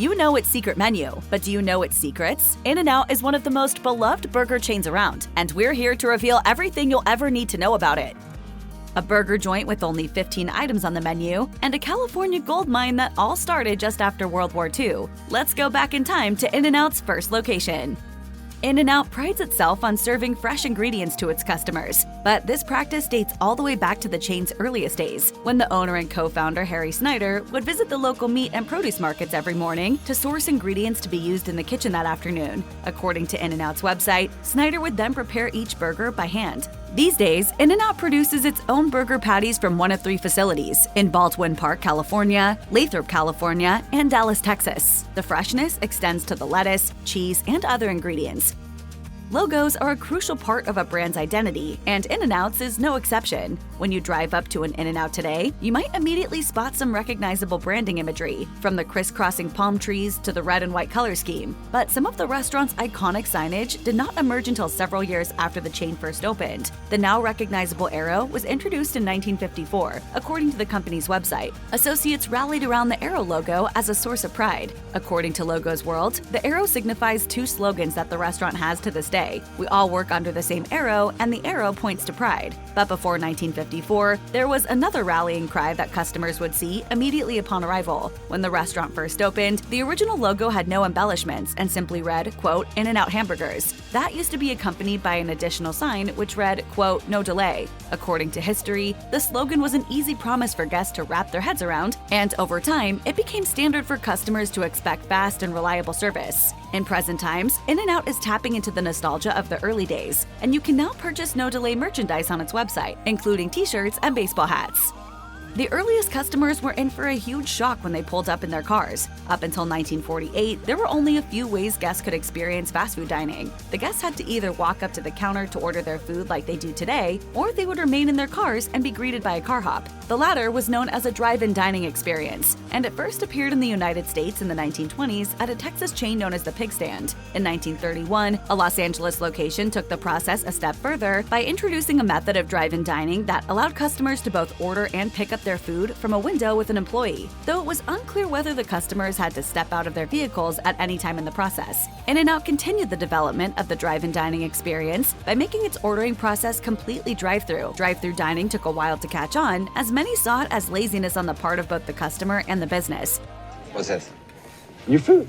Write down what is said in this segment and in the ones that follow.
You know its secret menu, but do you know its secrets? In-N-Out is one of the most beloved burger chains around, and we're here to reveal everything you'll ever need to know about it. A burger joint with only 15 items on the menu, and a California gold mine that all started just after World War II. Let's go back in time to In-N-Out's first location. In-N-Out prides itself on serving fresh ingredients to its customers, but this practice dates all the way back to the chain's earliest days, when the owner and co-founder Harry Snyder would visit the local meat and produce markets every morning to source ingredients to be used in the kitchen that afternoon. According to In-N-Out's website, Snyder would then prepare each burger by hand. These days, In-N-Out produces its own burger patties from one of 3 facilities in Baldwin Park, California, Lathrop, California, and Dallas, Texas. The freshness extends to the lettuce, cheese, and other ingredients. Logos are a crucial part of a brand's identity, and In-N-Out's is no exception. When you drive up to an In-N-Out today, you might immediately spot some recognizable branding imagery, from the crisscrossing palm trees to the red and white color scheme. But some of the restaurant's iconic signage did not emerge until several years after the chain first opened. The now recognizable arrow was introduced in 1954, according to the company's website. Associates rallied around the arrow logo as a source of pride. According to Logos World, the arrow signifies 2 slogans that the restaurant has to this day. We all work under the same arrow, and the arrow points to pride. But before 1954, there was another rallying cry that customers would see immediately upon arrival. When the restaurant first opened, the original logo had no embellishments and simply read, quote, In-N-Out Hamburgers. That used to be accompanied by an additional sign which read, quote, No delay. According to history, the slogan was an easy promise for guests to wrap their heads around, and over time, it became standard for customers to expect fast and reliable service. In present times, In-N-Out is tapping into the nostalgia of the early days, and you can now purchase No Delay merchandise on its website, including t-shirts and baseball hats. The earliest customers were in for a huge shock when they pulled up in their cars. Up until 1948, there were only a few ways guests could experience fast food dining. The guests had to either walk up to the counter to order their food like they do today, or they would remain in their cars and be greeted by a car hop. The latter was known as a drive-in dining experience, and it first appeared in the United States in the 1920s at a Texas chain known as the Pig Stand. In 1931, a Los Angeles location took the process a step further by introducing a method of drive-in dining that allowed customers to both order and pick up their food from a window with an employee, though it was unclear whether the customers had to step out of their vehicles at any time in the process. In-N-Out continued the development of the drive-in dining experience by making its ordering process completely drive-through. Drive-through dining took a while to catch on, as many saw it as laziness on the part of both the customer and the business. What's this? Your food.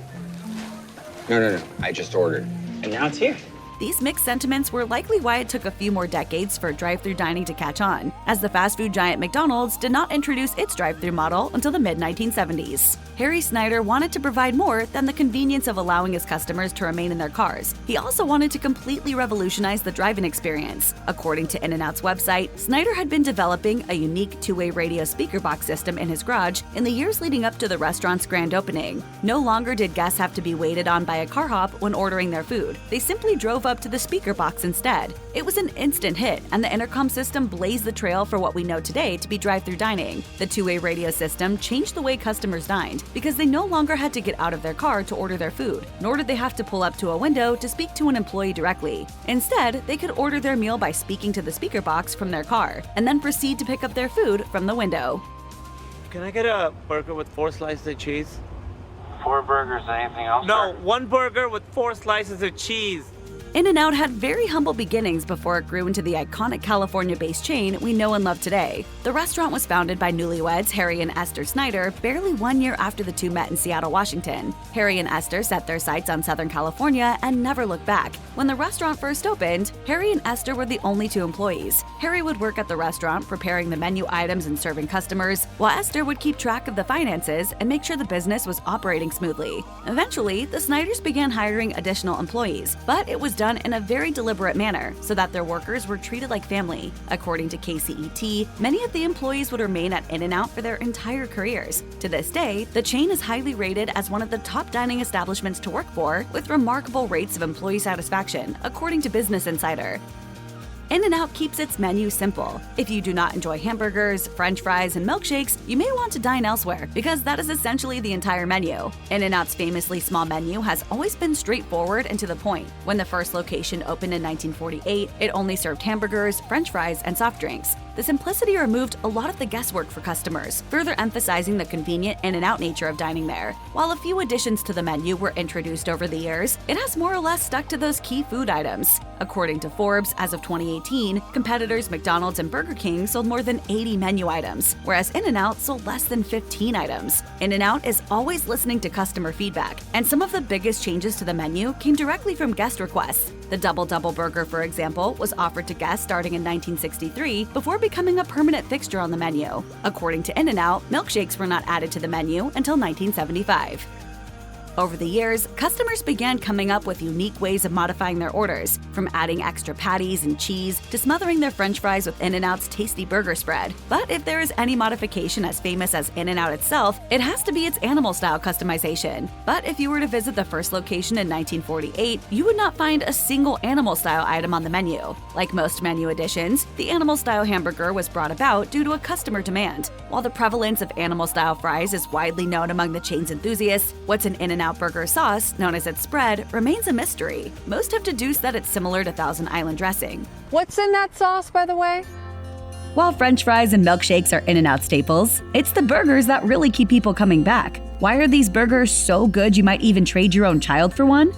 No. I just ordered. And now it's here. These mixed sentiments were likely why it took a few more decades for drive-through dining to catch on, as the fast food giant McDonald's did not introduce its drive-through model until the mid-1970s. Harry Snyder wanted to provide more than the convenience of allowing his customers to remain in their cars. He also wanted to completely revolutionize the drive-in experience. According to In-N-Out's website, Snyder had been developing a unique 2-way radio speaker box system in his garage in the years leading up to the restaurant's grand opening. No longer did guests have to be waited on by a car hop when ordering their food. They simply drove up to the speaker box instead. It was an instant hit, and the intercom system blazed the trail for what we know today to be drive-through dining. The 2-way radio system changed the way customers dined because they no longer had to get out of their car to order their food, nor did they have to pull up to a window to speak to an employee directly. Instead, they could order their meal by speaking to the speaker box from their car, and then proceed to pick up their food from the window. Can I get a burger with 4 slices of cheese? 4 burgers, anything else? No, 1 burger with 4 slices of cheese. In-N-Out had very humble beginnings before it grew into the iconic California-based chain we know and love today. The restaurant was founded by newlyweds Harry and Esther Snyder barely 1 year after the two met in Seattle, Washington. Harry and Esther set their sights on Southern California and never looked back. When the restaurant first opened, Harry and Esther were the only 2 employees. Harry would work at the restaurant preparing the menu items and serving customers, while Esther would keep track of the finances and make sure the business was operating smoothly. Eventually, the Snyders began hiring additional employees, but it was done in a very deliberate manner so that their workers were treated like family. According to KCET, many of the employees would remain at In-N-Out for their entire careers. To this day, the chain is highly rated as one of the top dining establishments to work for, with remarkable rates of employee satisfaction, according to Business Insider. In-N-Out keeps its menu simple. If you do not enjoy hamburgers, french fries, and milkshakes, you may want to dine elsewhere, because that is essentially the entire menu. In-N-Out's famously small menu has always been straightforward and to the point. When the first location opened in 1948, it only served hamburgers, french fries, and soft drinks. The simplicity removed a lot of the guesswork for customers, further emphasizing the convenient in-and-out nature of dining there. While a few additions to the menu were introduced over the years, it has more or less stuck to those key food items. According to Forbes, as of 2018, competitors McDonald's and Burger King sold more than 80 menu items, whereas In-N-Out sold less than 15 items. In-N-Out is always listening to customer feedback, and some of the biggest changes to the menu came directly from guest requests. The Double Burger, for example, was offered to guests starting in 1963 before becoming a permanent fixture on the menu. According to In-N-Out, milkshakes were not added to the menu until 1975. Over the years, customers began coming up with unique ways of modifying their orders, from adding extra patties and cheese to smothering their French fries with In-N-Out's tasty burger spread. But if there is any modification as famous as In-N-Out itself, it has to be its animal-style customization. But if you were to visit the first location in 1948, you would not find a single animal-style item on the menu. Like most menu additions, the animal-style hamburger was brought about due to a customer demand. While the prevalence of animal-style fries is widely known among the chain's enthusiasts, what's an In-N-Out burger sauce, known as its spread, remains a mystery. Most have deduced that it's similar to Thousand Island dressing. What's in that sauce, by the way? While French fries and milkshakes are In-N-Out staples, it's the burgers that really keep people coming back. Why are these burgers so good you might even trade your own child for one?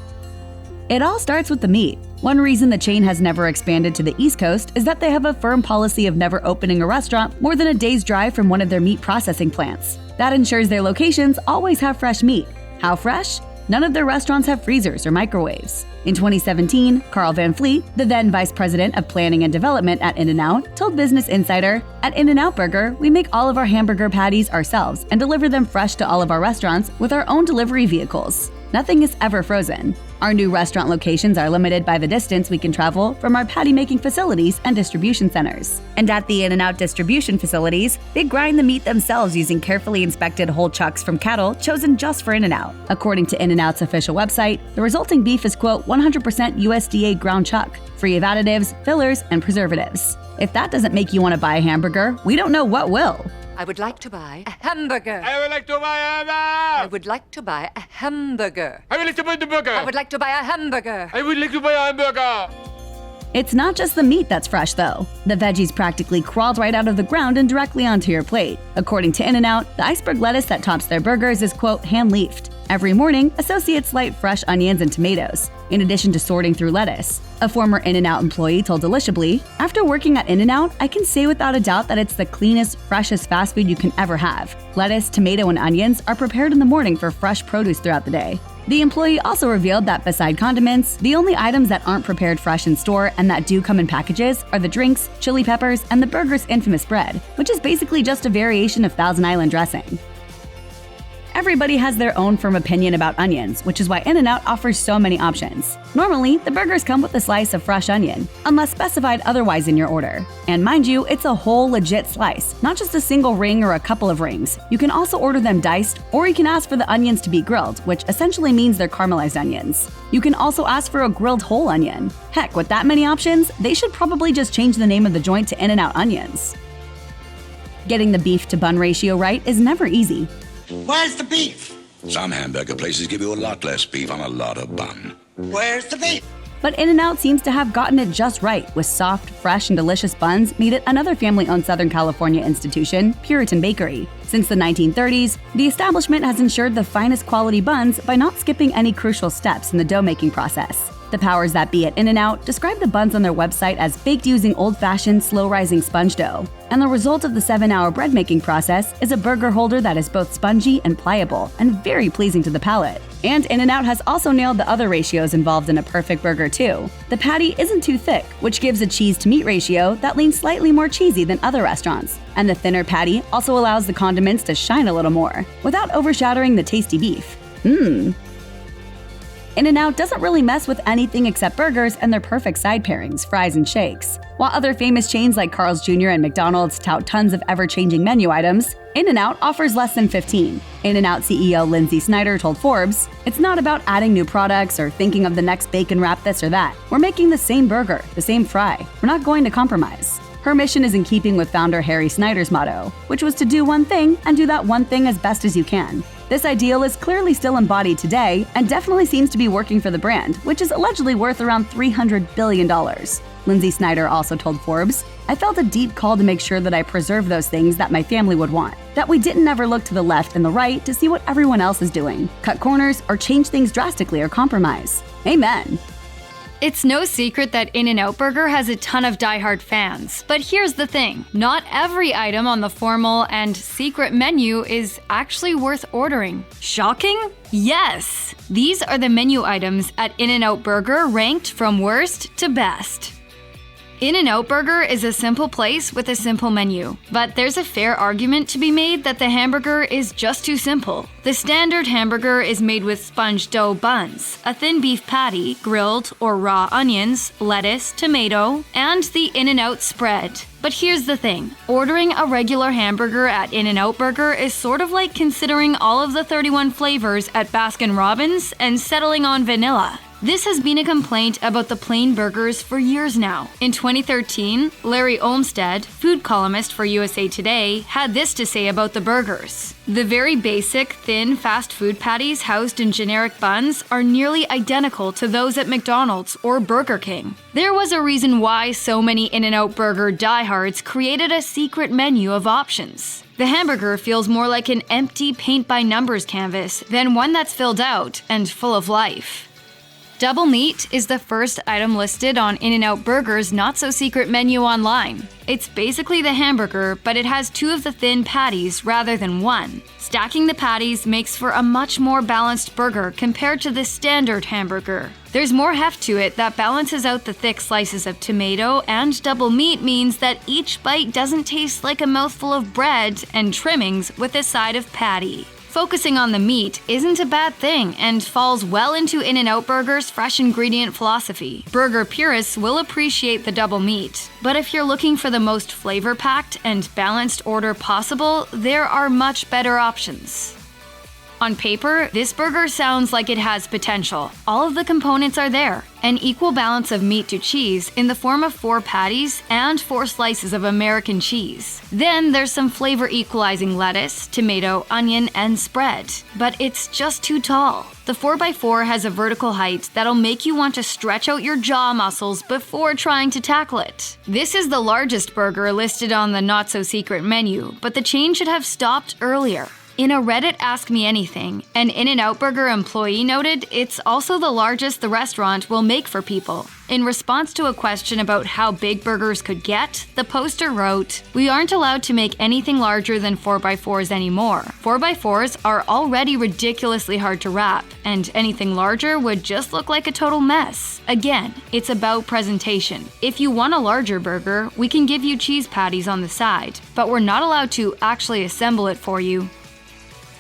It all starts with the meat. One reason the chain has never expanded to the East Coast is that they have a firm policy of never opening a restaurant more than a day's drive from one of their meat processing plants. That ensures their locations always have fresh meat. How fresh? None of their restaurants have freezers or microwaves. In 2017, Carl Van Fleet, the then vice president of planning and development at In-N-Out, told Business Insider, "At In-N-Out Burger, we make all of our hamburger patties ourselves and deliver them fresh to all of our restaurants with our own delivery vehicles. Nothing is ever frozen. Our new restaurant locations are limited by the distance we can travel from our patty-making facilities and distribution centers. And at the In-N-Out distribution facilities, they grind the meat themselves using carefully inspected whole chucks from cattle chosen just for In-N-Out. According to In-N-Out's official website, the resulting beef is, quote, 100% USDA ground chuck, free of additives, fillers, and preservatives. If that doesn't make you want to buy a hamburger, we don't know what will." I would like to buy a hamburger. I would like to buy a I would like to buy a hamburger. I would like to buy the burger. I would like to buy a hamburger. I would like to buy a hamburger. It's not just the meat that's fresh, though. The veggies practically crawled right out of the ground and directly onto your plate. According to In-N-Out, the iceberg lettuce that tops their burgers is, quote, hand-leafed. Every morning, associates light fresh onions and tomatoes, in addition to sorting through lettuce. A former In-N-Out employee told Delishably, "After working at In-N-Out, I can say without a doubt that it's the cleanest, freshest fast food you can ever have. Lettuce, tomato, and onions are prepared in the morning for fresh produce throughout the day." The employee also revealed that beside condiments, the only items that aren't prepared fresh in store and that do come in packages are the drinks, chili peppers, and the burger's infamous bread, which is basically just a variation of Thousand Island dressing. Everybody has their own firm opinion about onions, which is why In-N-Out offers so many options. Normally, the burgers come with a slice of fresh onion, unless specified otherwise in your order. And mind you, it's a whole legit slice, not just a single ring or a couple of rings. You can also order them diced, or you can ask for the onions to be grilled, which essentially means they're caramelized onions. You can also ask for a grilled whole onion. Heck, with that many options, they should probably just change the name of the joint to In-N-Out Onions. Getting the beef to bun ratio right is never easy. Where's the beef? Some hamburger places give you a lot less beef on a lot of bun. Where's the beef? But In-N-Out seems to have gotten it just right, with soft, fresh, and delicious buns made at another family-owned Southern California institution, Puritan Bakery. Since the 1930s, the establishment has ensured the finest quality buns by not skipping any crucial steps in the dough-making process. The powers that be at In-N-Out describe the buns on their website as baked using old-fashioned, slow-rising sponge dough. And the result of the 7-hour bread-making process is a burger holder that is both spongy and pliable, and very pleasing to the palate. And In-N-Out has also nailed the other ratios involved in a perfect burger too. The patty isn't too thick, which gives a cheese-to-meat ratio that leans slightly more cheesy than other restaurants. And the thinner patty also allows the condiments to shine a little more, without overshadowing the tasty beef. In-N-Out doesn't really mess with anything except burgers and their perfect side pairings, fries and shakes. While other famous chains like Carl's Jr. and McDonald's tout tons of ever-changing menu items, In-N-Out offers less than 15. In-N-Out CEO Lindsay Snyder told Forbes, "It's not about adding new products or thinking of the next bacon wrap this or that. We're making the same burger, the same fry. We're not going to compromise." Her mission is in keeping with founder Harry Snyder's motto, which was to do one thing and do that one thing as best as you can. This ideal is clearly still embodied today and definitely seems to be working for the brand, which is allegedly worth around $300 billion. Lindsay Snyder also told Forbes, "I felt a deep call to make sure that I preserve those things that my family would want. That we didn't ever look to the left and the right to see what everyone else is doing, cut corners, or change things drastically or compromise." Amen. It's no secret that In-N-Out Burger has a ton of diehard fans. But here's the thing, not every item on the formal and secret menu is actually worth ordering. Shocking? Yes! These are the menu items at In-N-Out Burger ranked from worst to best. In-N-Out Burger is a simple place with a simple menu, but there's a fair argument to be made that the hamburger is just too simple. The standard hamburger is made with sponge dough buns, a thin beef patty, grilled or raw onions, lettuce, tomato, and the In-N-Out spread. But here's the thing, ordering a regular hamburger at In-N-Out Burger is sort of like considering all of the 31 flavors at Baskin-Robbins and settling on vanilla. This has been a complaint about the plain burgers for years now. In 2013, Larry Olmsted, food columnist for USA Today, had this to say about the burgers. The very basic, thin, fast food patties housed in generic buns are nearly identical to those at McDonald's or Burger King. There was a reason why so many In-N-Out Burger diehards created a secret menu of options. The hamburger feels more like an empty paint-by-numbers canvas than one that's filled out and full of life. Double meat is the first item listed on In-N-Out Burger's not-so-secret menu online. It's basically the hamburger, but it has two of the thin patties rather than one. Stacking the patties makes for a much more balanced burger compared to the standard hamburger. There's more heft to it that balances out the thick slices of tomato, and double meat means that each bite doesn't taste like a mouthful of bread and trimmings with a side of patty. Focusing on the meat isn't a bad thing and falls well into In-N-Out Burger's fresh ingredient philosophy. Burger purists will appreciate the double meat, but if you're looking for the most flavor-packed and balanced order possible, there are much better options. On paper, this burger sounds like it has potential. All of the components are there. An equal balance of meat to cheese in the form of 4 patties and 4 slices of American cheese. Then there's some flavor equalizing lettuce, tomato, onion, and spread. But it's just too tall. The 4x4 has a vertical height that'll make you want to stretch out your jaw muscles before trying to tackle it. This is the largest burger listed on the not-so-secret menu, but the chain should have stopped earlier. In a Reddit Ask Me Anything, an In-N-Out Burger employee noted it's also the largest the restaurant will make for people. In response to a question about how big burgers could get, the poster wrote, "We aren't allowed to make anything larger than 4x4s anymore. 4x4s are already ridiculously hard to wrap, and anything larger would just look like a total mess. Again, it's about presentation. If you want a larger burger, we can give you cheese patties on the side, but we're not allowed to actually assemble it for you."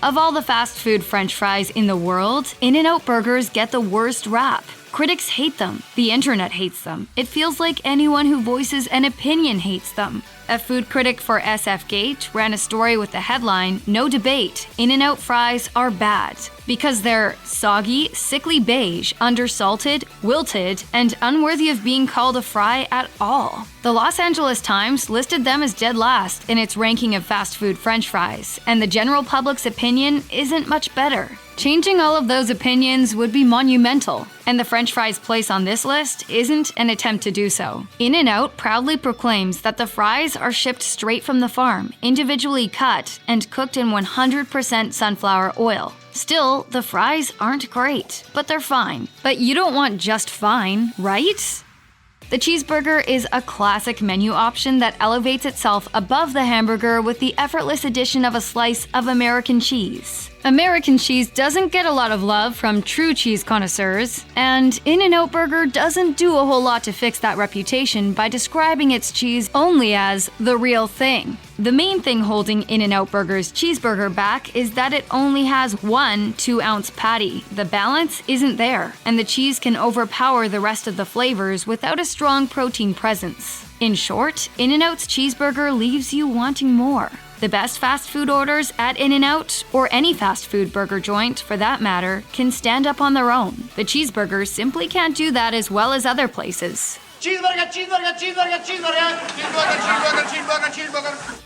Of all the fast food French fries in the world, In-N-Out Burgers get the worst rap. Critics hate them. The internet hates them. It feels like anyone who voices an opinion hates them. A food critic for SFGate ran a story with the headline, "No debate, In-N-Out fries are bad," because they're soggy, sickly beige, undersalted, wilted, and unworthy of being called a fry at all. The Los Angeles Times listed them as dead last in its ranking of fast food French fries, and the general public's opinion isn't much better. Changing all of those opinions would be monumental, and the French fries' place on this list isn't an attempt to do so. In-N-Out proudly proclaims that the fries are shipped straight from the farm, individually cut, and cooked in 100% sunflower oil. Still, the fries aren't great, but they're fine. But you don't want just fine, right? The cheeseburger is a classic menu option that elevates itself above the hamburger with the effortless addition of a slice of American cheese. American cheese doesn't get a lot of love from true cheese connoisseurs, and In-N-Out Burger doesn't do a whole lot to fix that reputation by describing its cheese only as the real thing. The main thing holding In-N-Out Burger's cheeseburger back is that it only has one 2-ounce patty. The balance isn't there, and the cheese can overpower the rest of the flavors without a strong protein presence. In short, In-N-Out's cheeseburger leaves you wanting more. The best fast food orders at In-N-Out, or any fast food burger joint for that matter, can stand up on their own. The cheeseburger simply can't do that as well as other places. Cheeseburger, cheeseburger, cheeseburger, cheeseburger, cheeseburger, cheeseburger, cheeseburger, cheeseburger.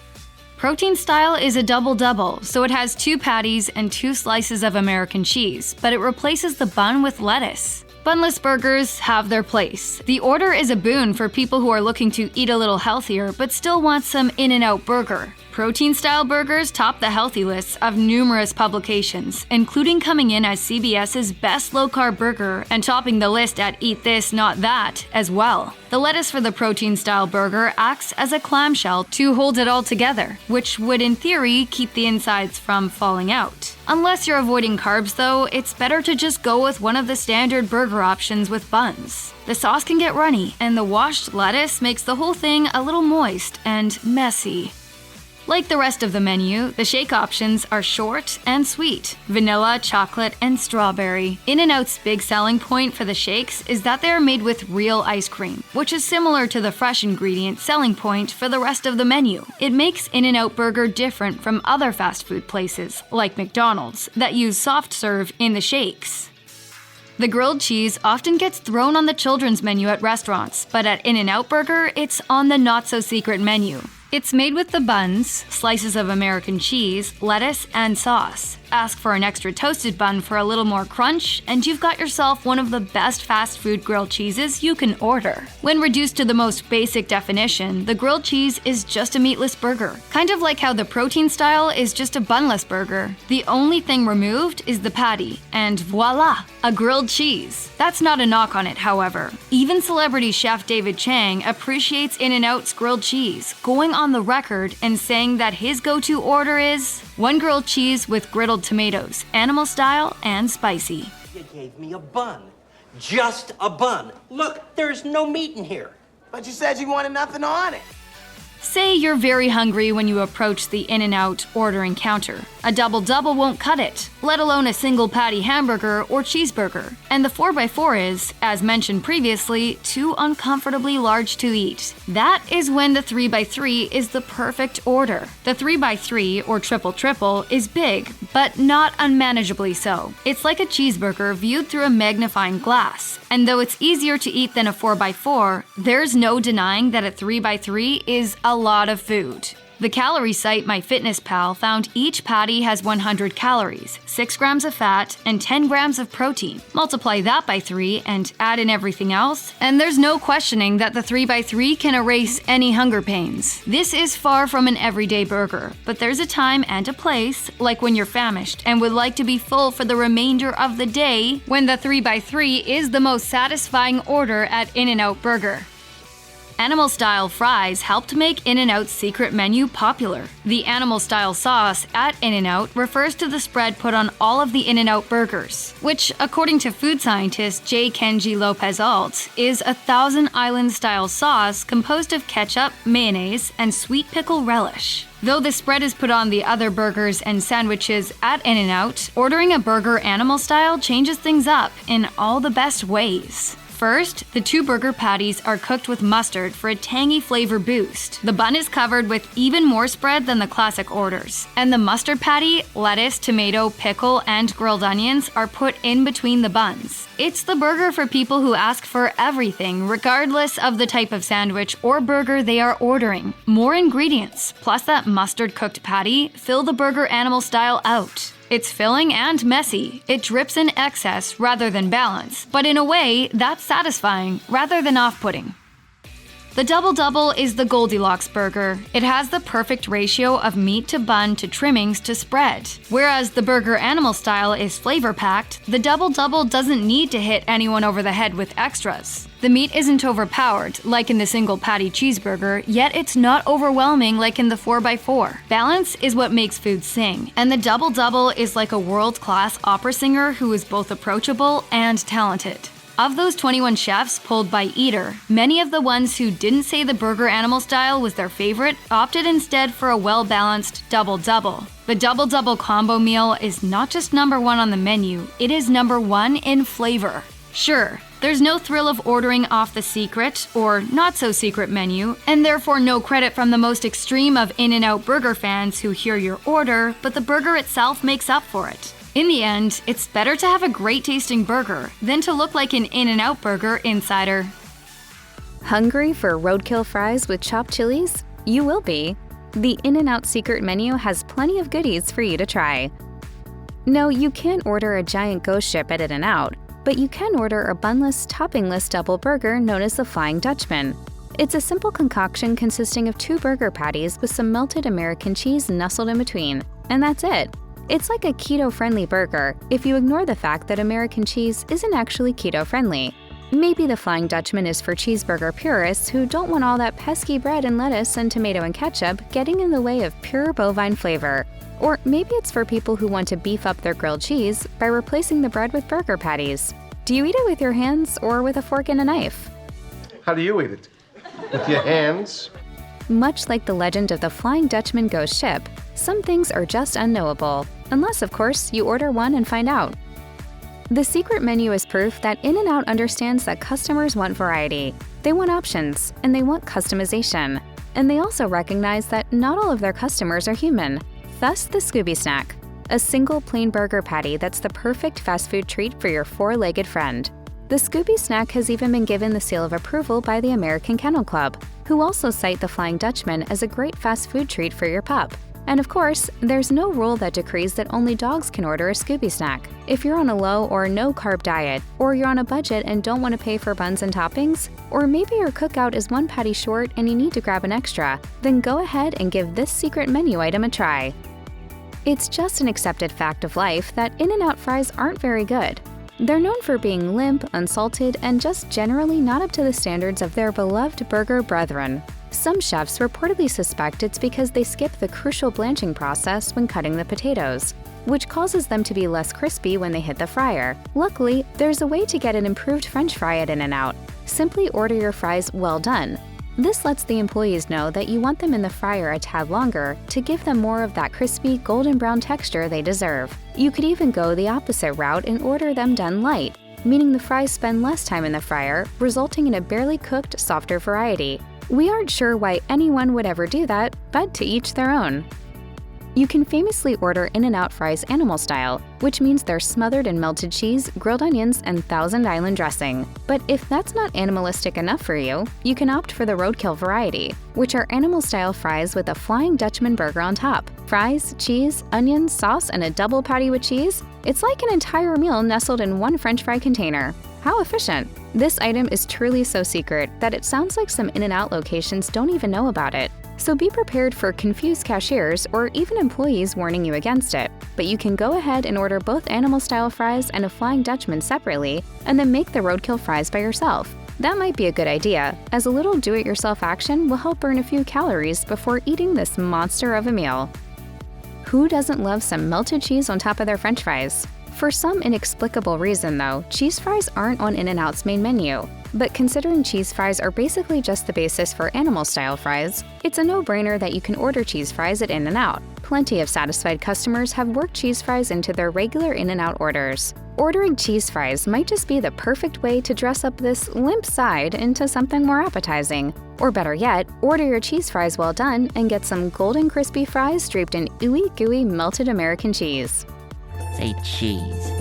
Protein style is a double-double, so it has 2 patties and 2 slices of American cheese, but it replaces the bun with lettuce. Bunless burgers have their place. The order is a boon for people who are looking to eat a little healthier but still want some In-N-Out burger. Protein-style burgers top the healthy lists of numerous publications, including coming in as CBS's best low-carb burger and topping the list at Eat This, Not That as well. The lettuce for the protein-style burger acts as a clamshell to hold it all together, which would in theory keep the insides from falling out. Unless you're avoiding carbs though, it's better to just go with one of the standard burger options with buns. The sauce can get runny, and the washed lettuce makes the whole thing a little moist and messy. Like the rest of the menu, the shake options are short and sweet: vanilla, chocolate, and strawberry. In-N-Out's big selling point for the shakes is that they are made with real ice cream, which is similar to the fresh ingredient selling point for the rest of the menu. It makes In-N-Out Burger different from other fast food places, like McDonald's, that use soft serve in the shakes. The grilled cheese often gets thrown on the children's menu at restaurants, but at In-N-Out Burger, it's on the not-so-secret menu. It's made with the buns, slices of American cheese, lettuce, and sauce. Ask for an extra toasted bun for a little more crunch, and you've got yourself one of the best fast food grilled cheeses you can order. When reduced to the most basic definition, the grilled cheese is just a meatless burger, kind of like how the protein style is just a bunless burger. The only thing removed is the patty, and voila, a grilled cheese. That's not a knock on it, however. Even celebrity chef David Chang appreciates In-N-Out's grilled cheese, going on the record and saying that his go-to order is one grilled cheese with griddled tomatoes, animal style and spicy. You gave me a bun. Just a bun. Look, there's no meat in here. But you said you wanted nothing on it. Say you're very hungry when you approach the In-N-Out ordering counter. A double-double won't cut it, let alone a single patty hamburger or cheeseburger. And the 4x4 is, as mentioned previously, too uncomfortably large to eat. That is when the 3x3 is the perfect order. The 3x3, or triple, is big, but not unmanageably so. It's like a cheeseburger viewed through a magnifying glass. And though it's easier to eat than a 4x4, there's no denying that a 3x3 is a lot of food. The calorie site MyFitnessPal found each patty has 100 calories, 6 grams of fat, and 10 grams of protein. Multiply that by 3 and add in everything else, and there's no questioning that the 3x3 can erase any hunger pains. This is far from an everyday burger, but there's a time and a place, like when you're famished and would like to be full for the remainder of the day, when the 3x3 is the most satisfying order at In-N-Out Burger. Animal-style fries helped make In-N-Out's secret menu popular. The animal-style sauce at In-N-Out refers to the spread put on all of the In-N-Out burgers, which, according to food scientist J. Kenji Lopez-Alt, is a Thousand Island-style sauce composed of ketchup, mayonnaise, and sweet pickle relish. Though the spread is put on the other burgers and sandwiches at In-N-Out, ordering a burger animal-style changes things up in all the best ways. First, the 2 burger patties are cooked with mustard for a tangy flavor boost. The bun is covered with even more spread than the classic orders. And the mustard patty, lettuce, tomato, pickle, and grilled onions are put in between the buns. It's the burger for people who ask for everything, regardless of the type of sandwich or burger they are ordering. More ingredients, plus that mustard cooked patty, fill the burger animal style out. It's filling and messy. It drips in excess rather than balance, but in a way, that's satisfying rather than off-putting. The double-double is the Goldilocks burger. It has the perfect ratio of meat to bun to trimmings to spread. Whereas the burger animal style is flavor-packed, the double-double doesn't need to hit anyone over the head with extras. The meat isn't overpowered, like in the single patty cheeseburger, yet it's not overwhelming like in the 4x4. Balance is what makes food sing, and the double-double is like a world-class opera singer who is both approachable and talented. Of those 21 chefs polled by Eater, many of the ones who didn't say the burger animal style was their favorite opted instead for a well-balanced double-double. The double-double combo meal is not just number 1 on the menu, it is number 1 in flavor. Sure, there's no thrill of ordering off the secret, or not-so-secret menu, and therefore no credit from the most extreme of In-N-Out Burger fans who hear your order, but the burger itself makes up for it. In the end, it's better to have a great-tasting burger than to look like an In-N-Out Burger insider. Hungry for Roadkill fries with chopped chilies? You will be. The In-N-Out secret menu has plenty of goodies for you to try. No, you can't order a giant ghost ship at In-N-Out, but you can order a bunless, toppingless double burger known as the Flying Dutchman. It's a simple concoction consisting of 2 burger patties with some melted American cheese nestled in between, and that's it. It's like a keto-friendly burger if you ignore the fact that American cheese isn't actually keto-friendly. Maybe the Flying Dutchman is for cheeseburger purists who don't want all that pesky bread and lettuce and tomato and ketchup getting in the way of pure bovine flavor. Or maybe it's for people who want to beef up their grilled cheese by replacing the bread with burger patties. Do you eat it with your hands or with a fork and a knife? How do you eat it? With your hands? Much like the legend of the Flying Dutchman ghost ship, some things are just unknowable, unless, of course, you order one and find out. The secret menu is proof that In-N-Out understands that customers want variety. They want options, and they want customization. And they also recognize that not all of their customers are human. Thus, the Scooby Snack, a single plain burger patty that's the perfect fast food treat for your 4-legged friend. The Scooby Snack has even been given the seal of approval by the American Kennel Club, who also cite the Flying Dutchman as a great fast food treat for your pup. And of course, there's no rule that decrees that only dogs can order a Scooby Snack. If you're on a low or no-carb diet, or you're on a budget and don't want to pay for buns and toppings, or maybe your cookout is 1 patty short and you need to grab an extra, then go ahead and give this secret menu item a try. It's just an accepted fact of life that In-N-Out fries aren't very good. They're known for being limp, unsalted, and just generally not up to the standards of their beloved burger brethren. Some chefs reportedly suspect it's because they skip the crucial blanching process when cutting the potatoes, which causes them to be less crispy when they hit the fryer. Luckily, there's a way to get an improved French fry at In-N-Out. Simply order your fries well done. This lets the employees know that you want them in the fryer a tad longer to give them more of that crispy golden brown texture they deserve. You could even go the opposite route and order them done light, meaning the fries spend less time in the fryer, resulting in a barely cooked, softer variety. We aren't sure why anyone would ever do that, but to each their own. You can famously order In-N-Out fries animal style, which means they're smothered in melted cheese, grilled onions, and Thousand Island dressing. But if that's not animalistic enough for you, you can opt for the Roadkill variety, which are animal-style fries with a Flying Dutchman burger on top. Fries, cheese, onions, sauce, and a double patty with cheese? It's like an entire meal nestled in one French fry container. How efficient! This item is truly so secret that it sounds like some In-N-Out locations don't even know about it. So be prepared for confused cashiers or even employees warning you against it. But you can go ahead and order both animal-style fries and a Flying Dutchman separately, and then make the Roadkill fries by yourself. That might be a good idea, as a little do-it-yourself action will help burn a few calories before eating this monster of a meal. Who doesn't love some melted cheese on top of their French fries? For some inexplicable reason, though, cheese fries aren't on In-N-Out's main menu. But considering cheese fries are basically just the basis for animal-style fries, it's a no-brainer that you can order cheese fries at In-N-Out. Plenty of satisfied customers have worked cheese fries into their regular In-N-Out orders. Ordering cheese fries might just be the perfect way to dress up this limp side into something more appetizing. Or better yet, order your cheese fries well done and get some golden crispy fries draped in ooey gooey melted American cheese. Say cheese.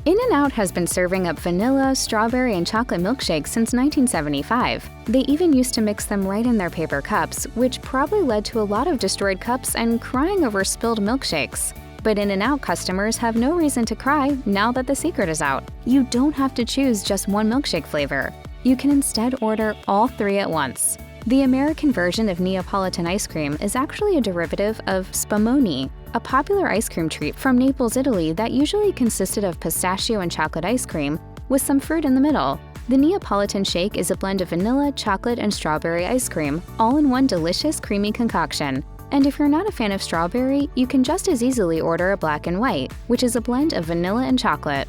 In-N-Out has been serving up vanilla, strawberry, and chocolate milkshakes since 1975. They even used to mix them right in their paper cups, which probably led to a lot of destroyed cups and crying over spilled milkshakes. But In-N-Out customers have no reason to cry now that the secret is out. You don't have to choose just one milkshake flavor. You can instead order all 3 at once. The American version of Neapolitan ice cream is actually a derivative of spumoni, a popular ice cream treat from Naples, Italy that usually consisted of pistachio and chocolate ice cream with some fruit in the middle. The Neapolitan Shake is a blend of vanilla, chocolate, and strawberry ice cream, all in one delicious creamy concoction. And if you're not a fan of strawberry, you can just as easily order a black and white, which is a blend of vanilla and chocolate.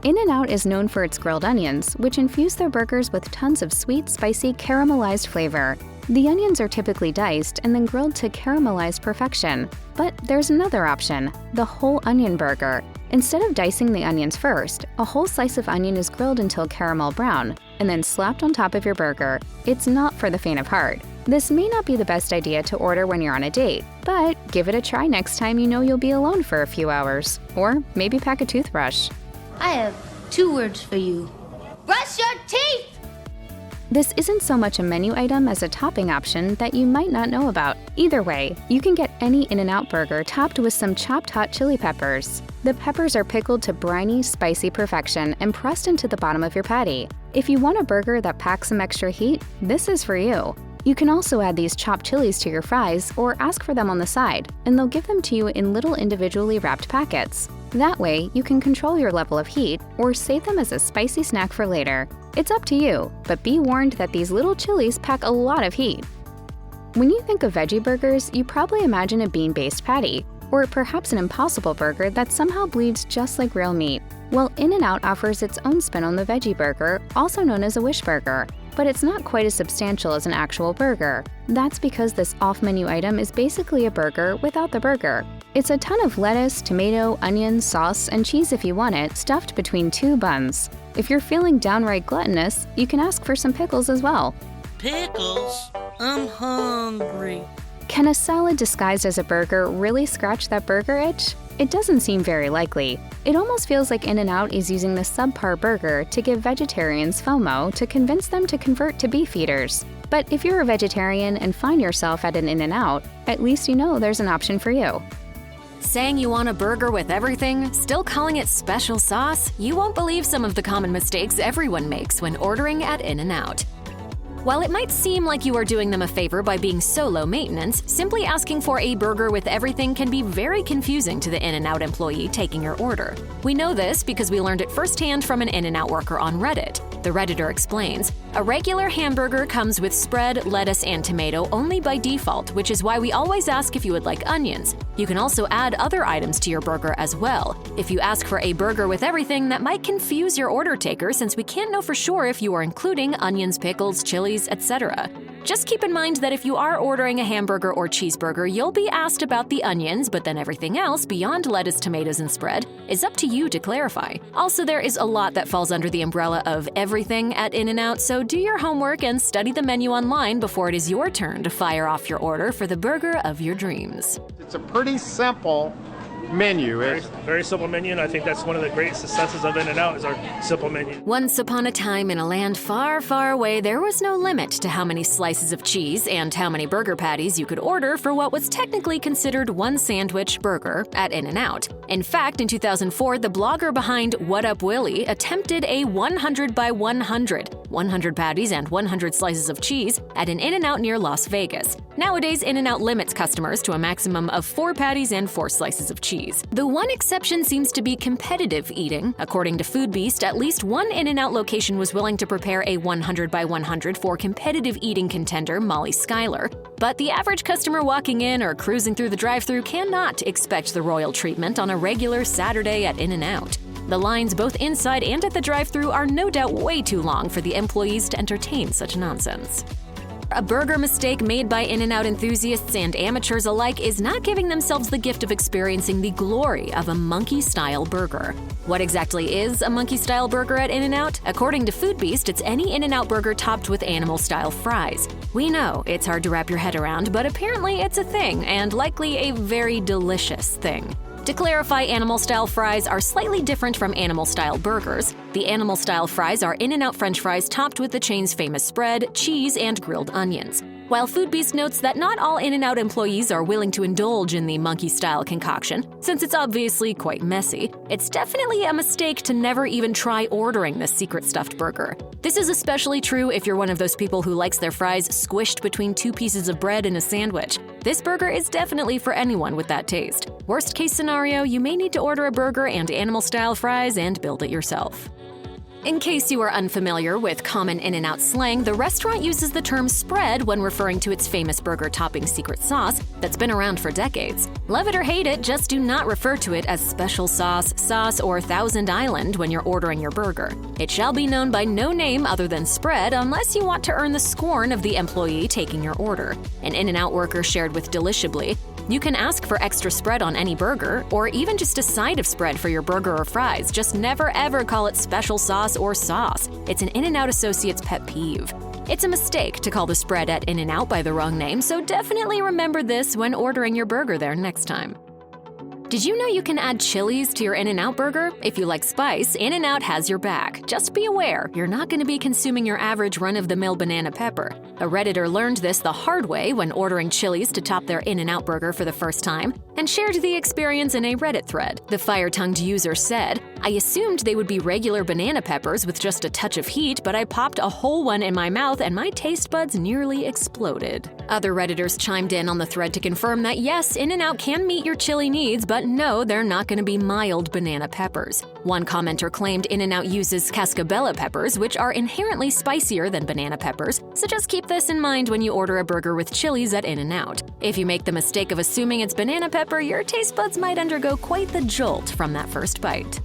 In-N-Out is known for its grilled onions, which infuse their burgers with tons of sweet, spicy, caramelized flavor. The onions are typically diced and then grilled to caramelized perfection. But there's another option, the whole onion burger. Instead of dicing the onions first, a whole slice of onion is grilled until caramel brown, and then slapped on top of your burger. It's not for the faint of heart. This may not be the best idea to order when you're on a date, but give it a try next time you know you'll be alone for a few hours. Or maybe pack a toothbrush. I have 2 words for you. Brush your teeth! This isn't so much a menu item as a topping option that you might not know about. Either way, you can get any In-N-Out burger topped with some chopped hot chili peppers. The peppers are pickled to briny, spicy perfection and pressed into the bottom of your patty. If you want a burger that packs some extra heat, this is for you. You can also add these chopped chilies to your fries or ask for them on the side, and they'll give them to you in little individually wrapped packets. That way, you can control your level of heat or save them as a spicy snack for later. It's up to you, but be warned that these little chilies pack a lot of heat. When you think of veggie burgers, you probably imagine a bean-based patty, or perhaps an Impossible burger that somehow bleeds just like real meat. Well, In-N-Out offers its own spin on the veggie burger, also known as a wish burger, but it's not quite as substantial as an actual burger. That's because this off-menu item is basically a burger without the burger. It's a ton of lettuce, tomato, onion, sauce, and cheese if you want it, stuffed between 2 buns. If you're feeling downright gluttonous, you can ask for some pickles as well. Pickles? I'm hungry. Can a salad disguised as a burger really scratch that burger itch? It doesn't seem very likely. It almost feels like In-N-Out is using the subpar burger to give vegetarians FOMO to convince them to convert to beef eaters. But if you're a vegetarian and find yourself at an In-N-Out, at least you know there's an option for you. Saying you want a burger with everything, still calling it special sauce? You won't believe some of the common mistakes everyone makes when ordering at In-N-Out. While it might seem like you are doing them a favor by being so low maintenance, simply asking for a burger with everything can be very confusing to the In-N-Out employee taking your order. We know this because we learned it firsthand from an In-N-Out worker on Reddit. The Redditor explains, "A regular hamburger comes with spread, lettuce, and tomato only by default, which is why we always ask if you would like onions. You can also add other items to your burger as well. If you ask for a burger with everything, that might confuse your order taker since we can't know for sure if you are including onions, pickles, chilies, etc. Just keep in mind that if you are ordering a hamburger or cheeseburger, you'll be asked about the onions, but then everything else beyond lettuce, tomatoes, and spread is up to you to clarify. Also, there is a lot that falls under the umbrella of everything at In-N-Out, so do your homework and study the menu online before it is your turn to fire off your order for the burger of your dreams." It's a pretty simple menu. Very simple menu, and I think that's one of the great successes of In-N-Out is our simple menu. Once upon a time in a land far, far away, there was no limit to how many slices of cheese and how many burger patties you could order for what was technically considered one sandwich burger at In-N-Out. In fact, in 2004, the blogger behind What Up Willie attempted a 100 by 100 patties and 100 slices of cheese at an In-N-Out near Las Vegas. Nowadays, In-N-Out limits customers to a maximum of 4 patties and 4 slices of cheese. The one exception seems to be competitive eating. According to Food Beast, at least one In-N-Out location was willing to prepare a 100 by 100 for competitive eating contender Molly Schuyler. But the average customer walking in or cruising through the drive-thru cannot expect the royal treatment on a regular Saturday at In-N-Out. The lines both inside and at the drive-thru are no doubt way too long for the employees to entertain such nonsense. A burger mistake made by In-N-Out enthusiasts and amateurs alike is not giving themselves the gift of experiencing the glory of a monkey-style burger. What exactly is a monkey-style burger at In-N-Out? According to Food Beast, it's any In-N-Out burger topped with animal-style fries. We know it's hard to wrap your head around, but apparently it's a thing, and likely a very delicious thing. To clarify, animal-style fries are slightly different from animal-style burgers. The animal-style fries are In-N-Out French fries topped with the chain's famous spread, cheese, and grilled onions. While Food Beast notes that not all In-N-Out employees are willing to indulge in the monkey-style concoction, since it's obviously quite messy, it's definitely a mistake to never even try ordering this secret stuffed burger. This is especially true if you're one of those people who likes their fries squished between 2 pieces of bread in a sandwich. This burger is definitely for anyone with that taste. Worst case scenario, you may need to order a burger and animal-style fries and build it yourself. In case you are unfamiliar with common In-N-Out slang, the restaurant uses the term spread when referring to its famous burger topping secret sauce that's been around for decades. Love it or hate it, just do not refer to it as special sauce, or Thousand Island when you're ordering your burger. It shall be known by no name other than spread unless you want to earn the scorn of the employee taking your order. An In-N-Out worker shared with Delishably, "You can ask for extra spread on any burger, or even just a side of spread for your burger or fries. Just never ever call it special sauce or sauce. It's an In-N-Out associate's pet peeve." It's a mistake to call the spread at In-N-Out by the wrong name, so definitely remember this when ordering your burger there next time. Did you know you can add chilies to your In-N-Out burger? If you like spice, In-N-Out has your back. Just be aware, you're not going to be consuming your average run-of-the-mill banana pepper. A Redditor learned this the hard way when ordering chilies to top their In-N-Out burger for the first time, and shared the experience in a Reddit thread. The fire-tongued user said, "I assumed they would be regular banana peppers with just a touch of heat, but I popped a whole one in my mouth and my taste buds nearly exploded." Other Redditors chimed in on the thread to confirm that yes, In-N-Out can meet your chili needs, but no, they're not going to be mild banana peppers. One commenter claimed In-N-Out uses cascabella peppers, which are inherently spicier than banana peppers, so just keep this in mind when you order a burger with chilies at In-N-Out. If you make the mistake of assuming it's banana pepper, your taste buds might undergo quite the jolt from that first bite.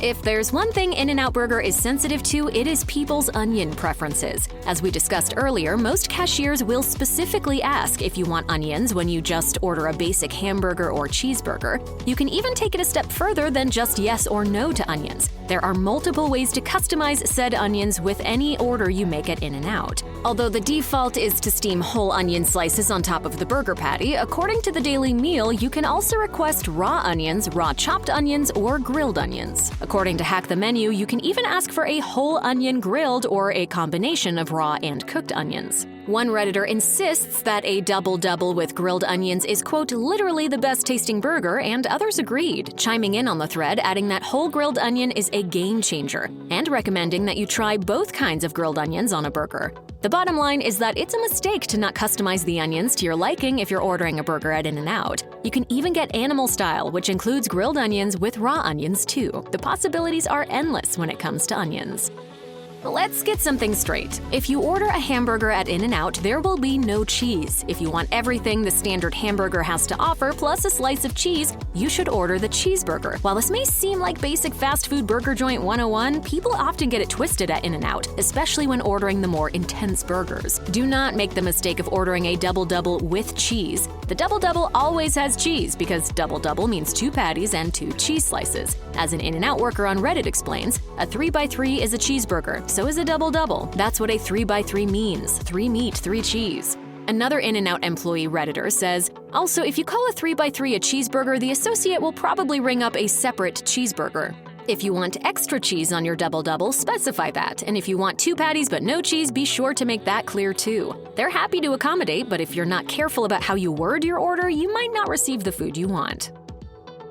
If there's one thing In-N-Out Burger is sensitive to, it is people's onion preferences. As we discussed earlier, most cashiers will specifically ask if you want onions when you just order a basic hamburger or cheeseburger. You can even take it a step further than just yes or no to onions. There are multiple ways to customize said onions with any order you make at In-N-Out. Although the default is to steam whole onion slices on top of the burger patty, according to the Daily Meal, you can also request raw onions, raw chopped onions, or grilled onions. According to Hack the Menu, you can even ask for a whole onion grilled or a combination of raw and cooked onions. One Redditor insists that a double-double with grilled onions is, quote, literally the best tasting burger, and others agreed, chiming in on the thread, adding that whole grilled onion is a game changer, and recommending that you try both kinds of grilled onions on a burger. The bottom line is that it's a mistake to not customize the onions to your liking if you're ordering a burger at In-N-Out. You can even get animal style, which includes grilled onions with raw onions too. The possibilities are endless when it comes to onions. Let's get something straight. If you order a hamburger at In-N-Out, there will be no cheese. If you want everything the standard hamburger has to offer, plus a slice of cheese, you should order the cheeseburger. While this may seem like basic fast food burger joint 101, people often get it twisted at In-N-Out, especially when ordering the more intense burgers. Do not make the mistake of ordering a double-double with cheese. The double-double always has cheese because double-double means 2 patties and 2 cheese slices. As an In-N-Out worker on Reddit explains, a 3x3 is a cheeseburger. So is a double-double. That's what a 3x3 means. 3 meat, 3 cheese. Another In-N-Out employee Redditor says, also, if you call a 3x3 a cheeseburger, the associate will probably ring up a separate cheeseburger. If you want extra cheese on your double-double, specify that. And if you want 2 patties but no cheese, be sure to make that clear too. They're happy to accommodate, but if you're not careful about how you word your order, you might not receive the food you want.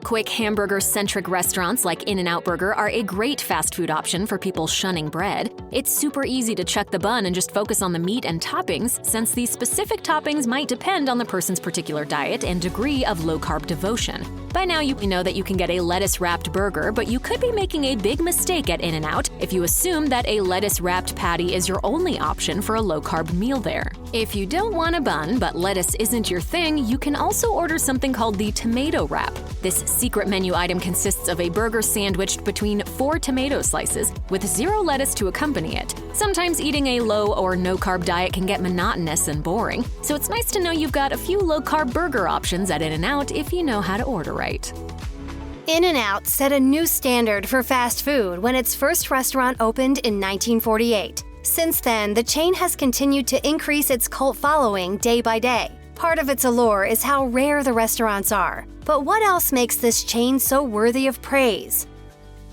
Quick hamburger-centric restaurants like In-N-Out Burger are a great fast food option for people shunning bread. It's super easy to chuck the bun and just focus on the meat and toppings, since these specific toppings might depend on the person's particular diet and degree of low-carb devotion. By now you know that you can get a lettuce-wrapped burger, but you could be making a big mistake at In-N-Out if you assume that a lettuce-wrapped patty is your only option for a low-carb meal there. If you don't want a bun, but lettuce isn't your thing, you can also order something called the tomato wrap. This secret menu item consists of a burger sandwiched between 4 tomato slices with 0 lettuce to accompany it. Sometimes eating a low or no-carb diet can get monotonous and boring, so it's nice to know you've got a few low-carb burger options at In-N-Out if you know how to order right. In-N-Out set a new standard for fast food when its first restaurant opened in 1948. Since then, the chain has continued to increase its cult following day by day. Part of its allure is how rare the restaurants are. But what else makes this chain so worthy of praise?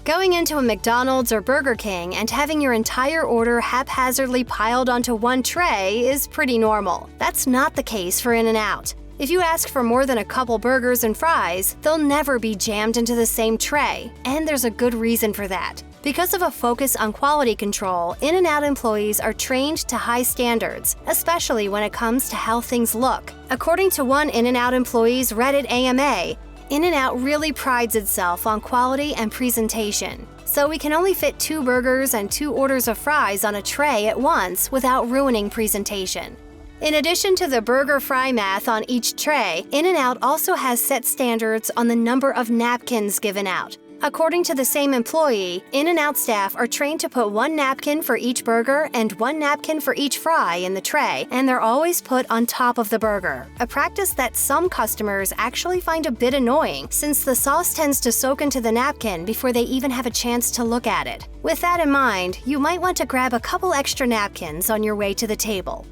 Going into a McDonald's or Burger King and having your entire order haphazardly piled onto one tray is pretty normal. That's not the case for In-N-Out. If you ask for more than a couple burgers and fries, they'll never be jammed into the same tray, and there's a good reason for that. Because of a focus on quality control, In-N-Out employees are trained to high standards, especially when it comes to how things look. According to one In-N-Out employee's Reddit AMA, In-N-Out really prides itself on quality and presentation. So we can only fit 2 burgers and 2 orders of fries on a tray at once without ruining presentation. In addition to the burger-fry math on each tray, In-N-Out also has set standards on the number of napkins given out. According to the same employee, In-N-Out staff are trained to put 1 napkin for each burger and 1 napkin for each fry in the tray, and they're always put on top of the burger, a practice that some customers actually find a bit annoying since the sauce tends to soak into the napkin before they even have a chance to look at it. With that in mind, you might want to grab a couple extra napkins on your way to the table.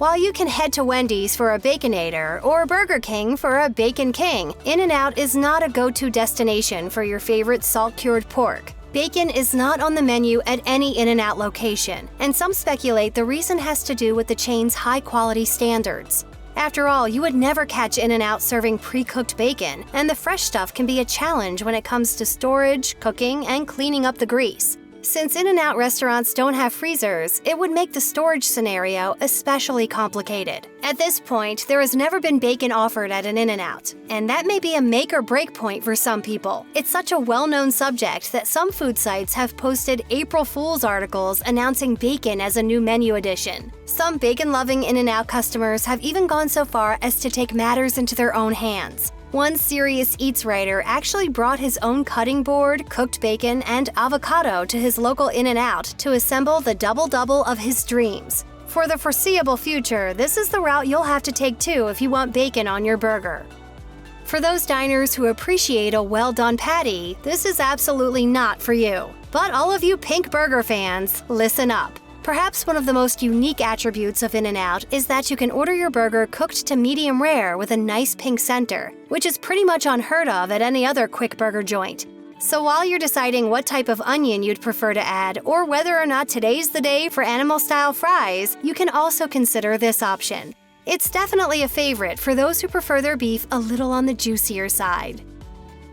While you can head to Wendy's for a Baconator or Burger King for a Bacon King, In-N-Out is not a go-to destination for your favorite salt-cured pork. Bacon is not on the menu at any In-N-Out location, and some speculate the reason has to do with the chain's high-quality standards. After all, you would never catch In-N-Out serving pre-cooked bacon, and the fresh stuff can be a challenge when it comes to storage, cooking, and cleaning up the grease. Since In-N-Out restaurants don't have freezers, it would make the storage scenario especially complicated. At this point, there has never been bacon offered at an In-N-Out, and that may be a make or break point for some people. It's such a well-known subject that some food sites have posted April Fool's articles announcing bacon as a new menu addition. Some bacon-loving In-N-Out customers have even gone so far as to take matters into their own hands. One Serious Eats writer actually brought his own cutting board, cooked bacon, and avocado to his local In-N-Out to assemble the double-double of his dreams. For the foreseeable future, this is the route you'll have to take too if you want bacon on your burger. For those diners who appreciate a well-done patty, this is absolutely not for you. But all of you pink burger fans, listen up. Perhaps one of the most unique attributes of In-N-Out is that you can order your burger cooked to medium rare with a nice pink center, which is pretty much unheard of at any other quick burger joint. So while you're deciding what type of onion you'd prefer to add or whether or not today's the day for animal-style fries, you can also consider this option. It's definitely a favorite for those who prefer their beef a little on the juicier side.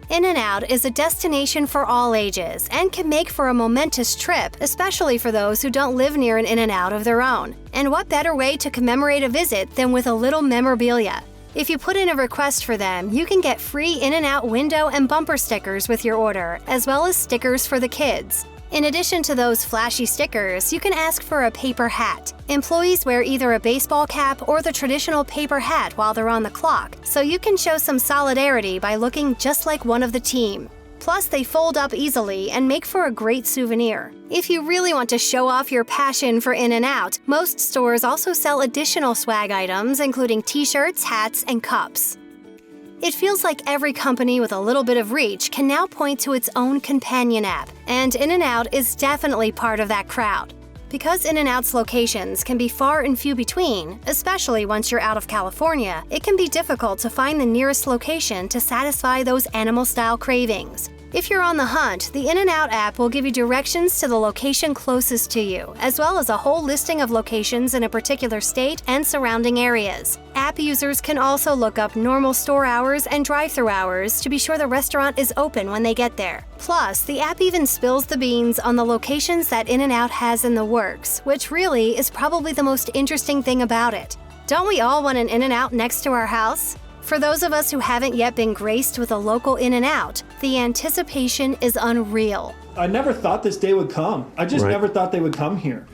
In-N-Out is a destination for all ages and can make for a momentous trip, especially for those who don't live near an In-N-Out of their own. And what better way to commemorate a visit than with a little memorabilia? If you put in a request for them, you can get free In-N-Out window and bumper stickers with your order, as well as stickers for the kids. In addition to those flashy stickers, you can ask for a paper hat. Employees wear either a baseball cap or the traditional paper hat while they're on the clock, so you can show some solidarity by looking just like one of the team. Plus, they fold up easily and make for a great souvenir. If you really want to show off your passion for In-N-Out, most stores also sell additional swag items, including t-shirts, hats, and cups. It feels like every company with a little bit of reach can now point to its own companion app, and In-N-Out is definitely part of that crowd. Because In-N-Out's locations can be far and few between, especially once you're out of California, it can be difficult to find the nearest location to satisfy those animal-style cravings. If you're on the hunt, the In-N-Out app will give you directions to the location closest to you, as well as a whole listing of locations in a particular state and surrounding areas. App users can also look up normal store hours and drive-thru hours to be sure the restaurant is open when they get there. Plus, the app even spills the beans on the locations that In-N-Out has in the works, which really is probably the most interesting thing about it. Don't we all want an In-N-Out next to our house? For those of us who haven't yet been graced with a local In-N-Out, the anticipation is unreal. I never thought this day would come. I just never thought they would come here.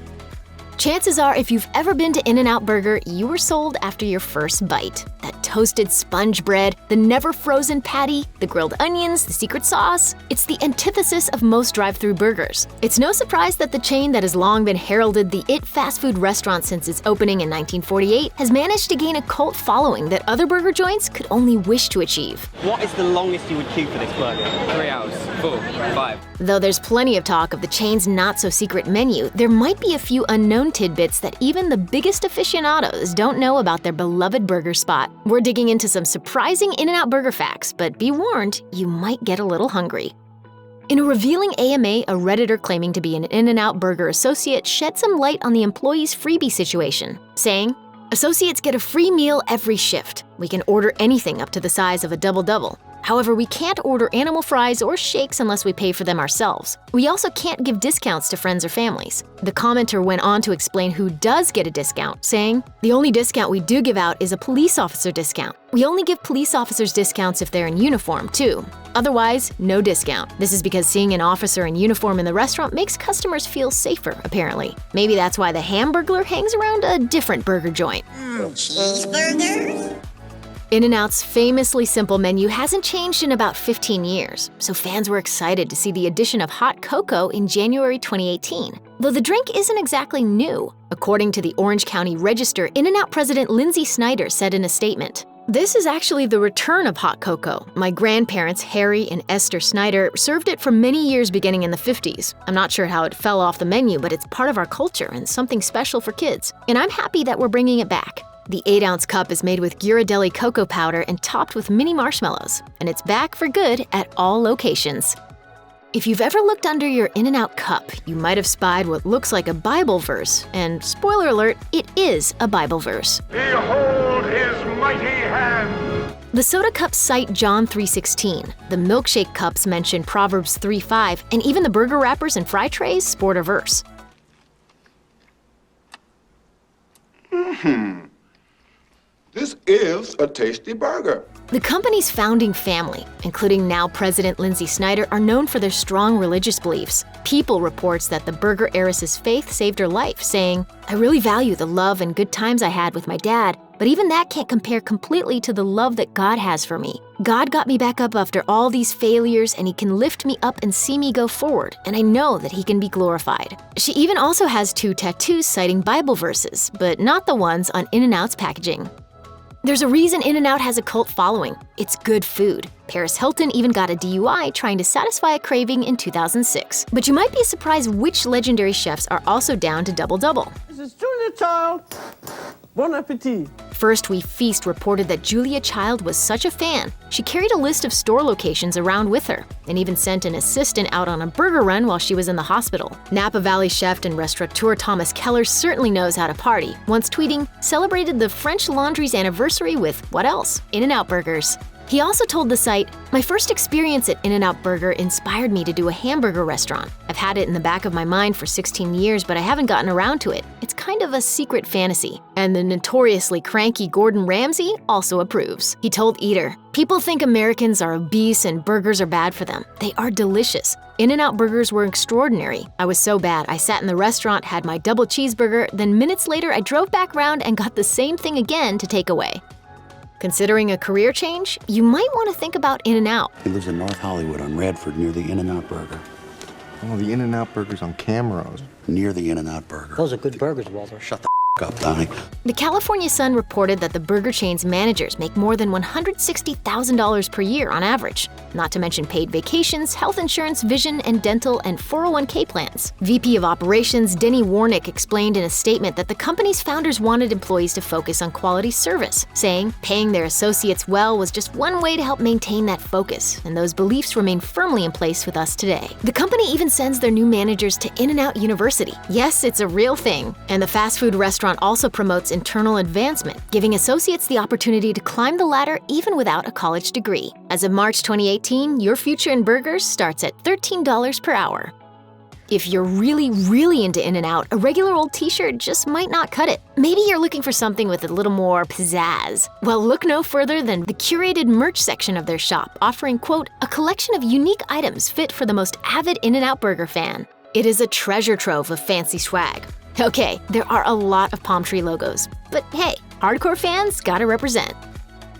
Chances are, if you've ever been to In-N-Out Burger, you were sold after your first bite. That toasted sponge bread, the never-frozen patty, the grilled onions, the secret sauce. It's the antithesis of most drive-thru burgers. It's no surprise that the chain that has long been heralded the it fast food restaurant since its opening in 1948 has managed to gain a cult following that other burger joints could only wish to achieve. What is the longest you would queue for this burger? 3 hours, 4, 5. Though there's plenty of talk of the chain's not-so-secret menu, there might be a few unknown tidbits that even the biggest aficionados don't know about their beloved burger spot. We're digging into some surprising In-N-Out burger facts, but be warned, you might get a little hungry. In a revealing AMA, a Redditor claiming to be an In-N-Out burger associate shed some light on the employee's freebie situation, saying, "Associates get a free meal every shift. We can order anything up to the size of a double-double. However, we can't order animal fries or shakes unless we pay for them ourselves. We also can't give discounts to friends or families." The commenter went on to explain who does get a discount, saying, "The only discount we do give out is a police officer discount. We only give police officers discounts if they're in uniform, too. Otherwise, no discount. This is because seeing an officer in uniform in the restaurant makes customers feel safer, apparently. Maybe that's why the Hamburger hangs around a different burger joint." Cheeseburgers? In-N-Out's famously simple menu hasn't changed in about 15 years, so fans were excited to see the addition of hot cocoa in January 2018. Though the drink isn't exactly new. According to the Orange County Register, In-N-Out president Lindsay Snyder said in a statement, This is actually the return of hot cocoa. My grandparents, Harry and Esther Snyder, served it for many years beginning in the 50s. I'm not sure how it fell off the menu, but it's part of our culture and something special for kids. And I'm happy that we're bringing it back. The 8-ounce cup is made with Ghirardelli cocoa powder and topped with mini marshmallows. And it's back for good at all locations. If you've ever looked under your In-N-Out cup, you might have spied what looks like a Bible verse. And spoiler alert, it is a Bible verse. Behold his mighty hand. The soda cups cite John 3:16. The milkshake cups mention Proverbs 3:5, and even the burger wrappers and fry trays sport a verse. This is a tasty burger. The company's founding family, including now President Lindsay Snyder, are known for their strong religious beliefs. People reports that the burger heiress's faith saved her life, saying, "I really value the love and good times I had with my dad, but even that can't compare completely to the love that God has for me. God got me back up after all these failures, and he can lift me up and see me go forward, and I know that he can be glorified." She even also has 2 tattoos citing Bible verses, but not the ones on In-N-Out's packaging. There's a reason In-N-Out has a cult following. It's good food. Paris Hilton even got a DUI trying to satisfy a craving in 2006. But you might be surprised which legendary chefs are also down to double-double. This is Julia Child. Bon appetit. First We Feast reported that Julia Child was such a fan, she carried a list of store locations around with her, and even sent an assistant out on a burger run while she was in the hospital. Napa Valley chef and restaurateur Thomas Keller certainly knows how to party, once tweeting, "Celebrated the French Laundry's anniversary with, what else? In-N-Out burgers." He also told the site, "My first experience at In-N-Out Burger inspired me to do a hamburger restaurant. I've had it in the back of my mind for 16 years, but I haven't gotten around to it. It's kind of a secret fantasy." And the notoriously cranky Gordon Ramsay also approves. He told Eater, "People think Americans are obese and burgers are bad for them. They are delicious. In-N-Out burgers were extraordinary. I was so bad, I sat in the restaurant, had my double cheeseburger, then minutes later I drove back around and got the same thing again to take away." Considering a career change, you might want to think about In-N-Out. He lives in North Hollywood on Radford near the In-N-Out Burger. Oh, the In-N-Out Burger's on Camrose. Near the In-N-Out Burger. Those are good burgers, Walter. Shut the up, Donnie. The California Sun reported that the burger chain's managers make more than $160,000 per year on average, not to mention paid vacations, health insurance, vision and dental, and 401k plans. VP of Operations Denny Warnick explained in a statement that the company's founders wanted employees to focus on quality service, saying paying their associates well was just one way to help maintain that focus, and those beliefs remain firmly in place with us today. The company even sends their new managers to In-N-Out University. Yes, it's a real thing, and the fast food restaurant also promotes internal advancement, giving associates the opportunity to climb the ladder even without a college degree. As of March 2018, your future in burgers starts at $13 per hour. If you're really into In-N-Out, a regular old t-shirt just might not cut it. Maybe you're looking for something with a little more pizzazz. Well, look no further than the curated merch section of their shop, offering, quote, "a collection of unique items fit for the most avid In-N-Out burger fan." It is a treasure trove of fancy swag. Okay, there are a lot of palm tree logos, but hey, hardcore fans gotta represent.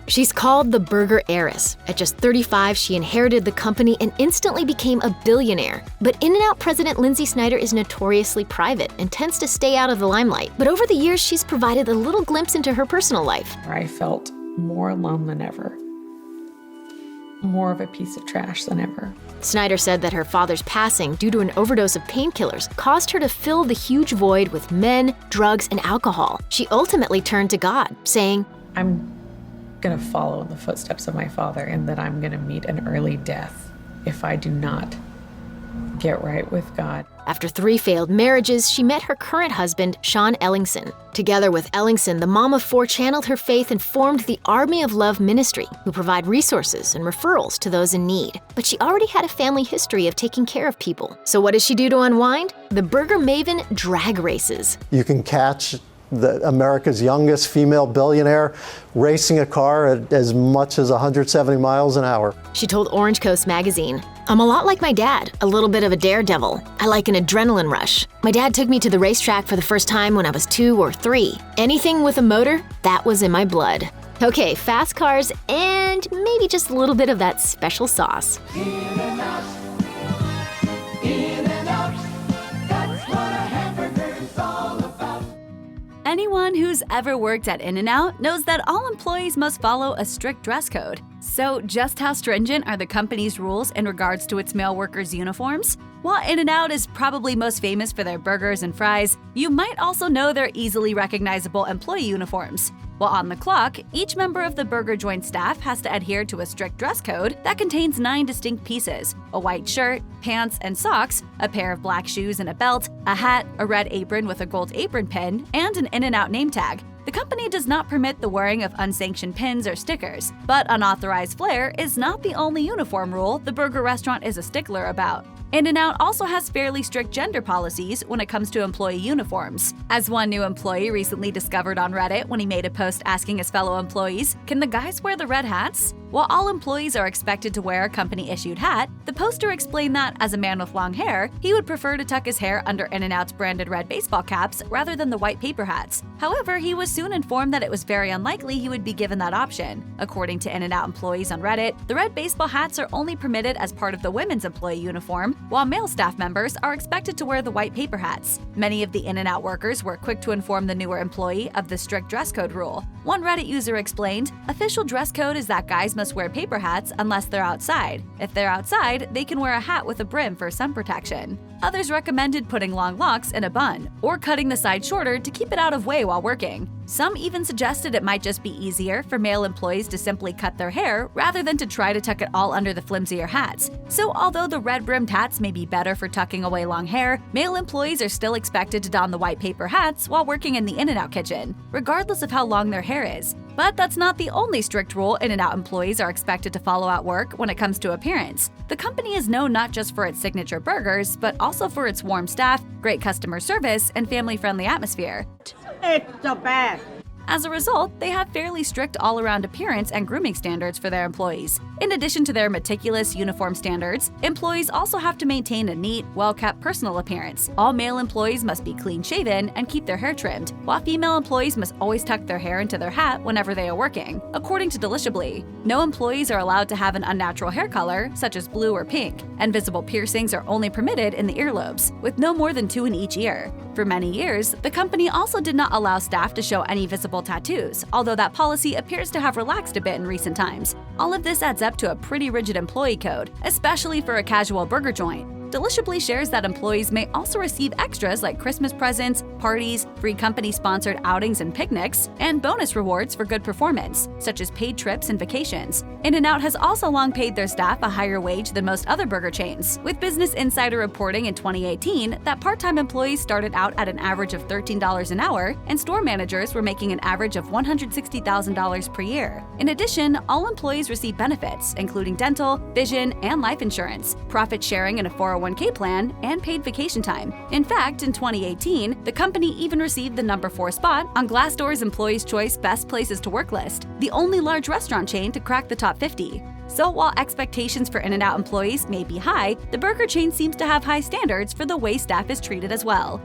She's called the Burger Heiress. At just 35, she inherited the company and instantly became a billionaire. But In-N-Out president Lindsay Snyder is notoriously private and tends to stay out of the limelight. But over the years, she's provided a little glimpse into her personal life. I felt more alone than ever. More of a piece of trash than ever. Snyder said that her father's passing due to an overdose of painkillers caused her to fill the huge void with men, drugs, and alcohol. She ultimately turned to God, saying, "I'm gonna follow in the footsteps of my father, and that I'm gonna meet an early death if I do not get right with God." After 3 failed marriages, she met her current husband, Sean Ellingson. Together with Ellingson, the mom of 4 channeled her faith and formed the Army of Love Ministry, who provide resources and referrals to those in need. But she already had a family history of taking care of people. So what does she do to unwind? The Burger Maven drag races. You can catch America's youngest female billionaire racing a car at as much as 170 miles an hour. She told Orange Coast magazine, "I'm a lot like my dad, a little bit of a daredevil. I like an adrenaline rush. My dad took me to the racetrack for the first time when I was 2 or 3. Anything with a motor, that was in my blood." Okay, fast cars and maybe just a little bit of that special sauce. Anyone who's ever worked at In-N-Out knows that all employees must follow a strict dress code. So just how stringent are the company's rules in regards to its male workers' uniforms? While In-N-Out is probably most famous for their burgers and fries, you might also know their easily recognizable employee uniforms. While on the clock, each member of the burger joint staff has to adhere to a strict dress code that contains 9 distinct pieces: a white shirt, pants and socks, a pair of black shoes and a belt, a hat, a red apron with a gold apron pin, and an In-N-Out name tag. The company does not permit the wearing of unsanctioned pins or stickers, but unauthorized flair is not the only uniform rule the burger restaurant is a stickler about. In-N-Out also has fairly strict gender policies when it comes to employee uniforms. As one new employee recently discovered on Reddit when he made a post asking his fellow employees, "Can the guys wear the red hats?" While all employees are expected to wear a company-issued hat, the poster explained that, as a man with long hair, he would prefer to tuck his hair under In-N-Out's branded red baseball caps rather than the white paper hats. However, he was soon informed that it was very unlikely he would be given that option. According to In-N-Out employees on Reddit, the red baseball hats are only permitted as part of the women's employee uniform, while male staff members are expected to wear the white paper hats. Many of the In-N-Out workers were quick to inform the newer employee of the strict dress code rule. One Reddit user explained, "Official dress code is that guys must wear paper hats unless they're outside. If they're outside, they can wear a hat with a brim for sun protection." Others recommended putting long locks in a bun, or cutting the side shorter to keep it out of way while working. Some even suggested it might just be easier for male employees to simply cut their hair rather than to try to tuck it all under the flimsier hats. So although the red-brimmed hats may be better for tucking away long hair, male employees are still expected to don the white paper hats while working in the In-N-Out kitchen, regardless of how long their hair is. But that's not the only strict rule In-N-Out employees are expected to follow at work when it comes to appearance. The company is known not just for its signature burgers, but also for its warm staff, great customer service, and family-friendly atmosphere. It's the best! As a result, they have fairly strict all-around appearance and grooming standards for their employees. In addition to their meticulous uniform standards, employees also have to maintain a neat, well-kept personal appearance. All male employees must be clean-shaven and keep their hair trimmed, while female employees must always tuck their hair into their hat whenever they are working. According to Deliciously, no employees are allowed to have an unnatural hair color, such as blue or pink, and visible piercings are only permitted in the earlobes, with no more than 2 in each ear. For many years, the company also did not allow staff to show any visible tattoos, although that policy appears to have relaxed a bit in recent times. All of this adds up to a pretty rigid employee code, especially for a casual burger joint. Deliciously shares that employees may also receive extras like Christmas presents, parties, free company-sponsored outings and picnics, and bonus rewards for good performance, such as paid trips and vacations. In-N-Out has also long paid their staff a higher wage than most other burger chains, with Business Insider reporting in 2018 that part-time employees started out at an average of $13 an hour, and store managers were making an average of $160,000 per year. In addition, all employees receive benefits, including dental, vision, and life insurance, profit sharing in a 401k plan, and paid vacation time. In fact, in 2018, the company even received the number 4 spot on Glassdoor's Employees' Choice Best Places to Work list, the only large restaurant chain to crack the top 50. So while expectations for In-N-Out employees may be high, the burger chain seems to have high standards for the way staff is treated as well.